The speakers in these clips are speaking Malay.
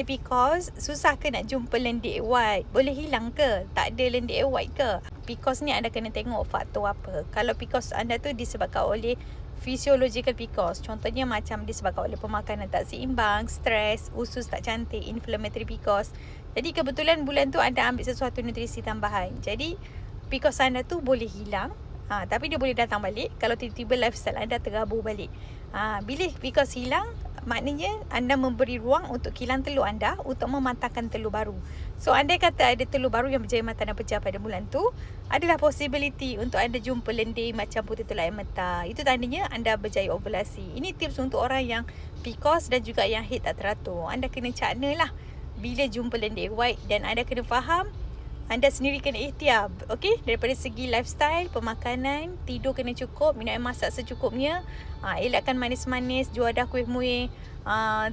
Because susah ke nak jumpa lendir white? Boleh hilang ke? Tak ada lendir white ke? PCOS ni anda kena tengok faktor apa. Kalau PCOS anda tu disebabkan oleh physiological PCOS, contohnya macam disebabkan oleh pemakanan tak seimbang, stres, usus tak cantik, inflammatory PCOS. Jadi kebetulan bulan tu anda ambil sesuatu nutrisi tambahan. Jadi PCOS anda tu boleh hilang. Tapi dia boleh datang balik kalau tiba-tiba lifestyle anda tergabung balik. Bila PCOS hilang, maknanya anda memberi ruang untuk kilang telur anda untuk mematangkan telur baru. So andai kata ada telur baru yang berjaya matang dan pecah pada bulan tu, adalah possibility untuk anda jumpa lendir macam putih tulang air mata. Itu tandanya anda berjaya ovulasi. Ini tips untuk orang yang PCOS dan juga yang haid tak teratur. Anda kena cakna lah bila jumpa lendir white, dan anda kena faham anda sendiri kena ikhtiar, okey? Daripada segi lifestyle, pemakanan, tidur kena cukup, minum air masak secukupnya, elakkan manis-manis, juadah kuih muih.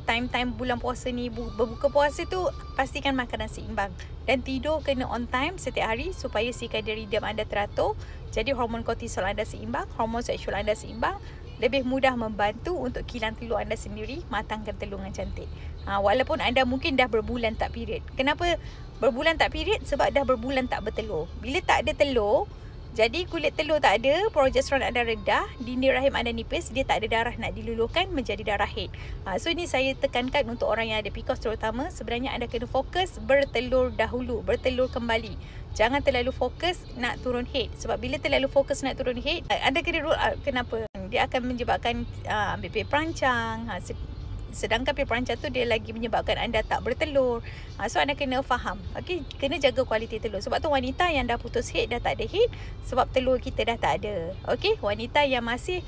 Time-time bulan puasa ni, berbuka puasa tu pastikan makanan seimbang, dan tidur kena on time setiap hari supaya circadian rhythm anda teratur. Jadi hormon kortisol anda seimbang, hormon seksual anda seimbang, lebih mudah membantu untuk kilang telur anda sendiri, matangkan telur dengan cantik. Walaupun anda mungkin dah berbulan tak period. Kenapa berbulan tak period? Sebab dah berbulan tak bertelur. Bila tak ada telur, jadi kulit telur tak ada, progesteron anda rendah, dinding rahim anda nipis, dia tak ada darah nak diluluhkan menjadi darah haid. So ini saya tekankan untuk orang yang ada PCOS terutama, sebenarnya anda kena fokus bertelur dahulu, bertelur kembali. Jangan terlalu fokus nak turun haid. Sebab bila terlalu fokus nak turun haid, anda kena rule out. Kenapa? Dia akan menyebabkan ambil pil perancang. Sedangkan pil perancang tu dia lagi menyebabkan anda tak bertelur. So anda kena faham, okey, kena jaga kualiti telur. Sebab tu wanita yang dah putus haid, dah tak ada haid, sebab telur kita dah tak ada. Okey, wanita yang masih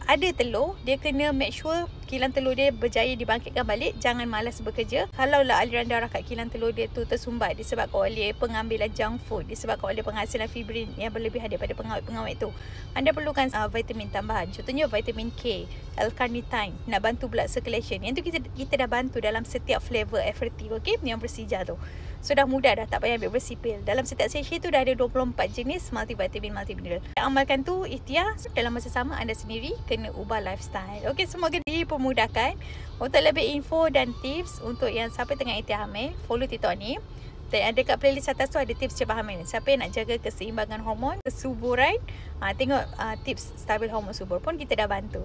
ada telur, dia kena make sure kilang telur dia berjaya dibangkitkan balik. Jangan malas bekerja. Kalaulah aliran darah kat kilang telur dia tu tersumbat disebabkan oleh pengambilan junk food, disebabkan oleh penghasilan fibrin yang berlebihan daripada pengawet-pengawet tu, anda perlukan vitamin tambahan. Contohnya vitamin K, L-carnitine, nak bantu blood circulation. Yang tu kita dah bantu dalam setiap flavor F30, okey, yang bersija tu. So dah mudah dah, tak payah ambil bersih pil. Dalam setiap sachet tu dah ada 24 jenis multivitamin, multimineral. Amalkan tu, ikhtiar. Dalam masa sama anda sendiri kena ubah lifestyle. Okey, semoga dipermudahkan. Untuk lebih info dan tips untuk yang siapa tengah ikhtiar hamil, follow TikTok ni. Dan ada kat playlist atas tu ada tips cepat hamil. Siapa yang nak jaga keseimbangan hormon, kesuburan, tengok tips stabil hormon subur pun kita dah bantu.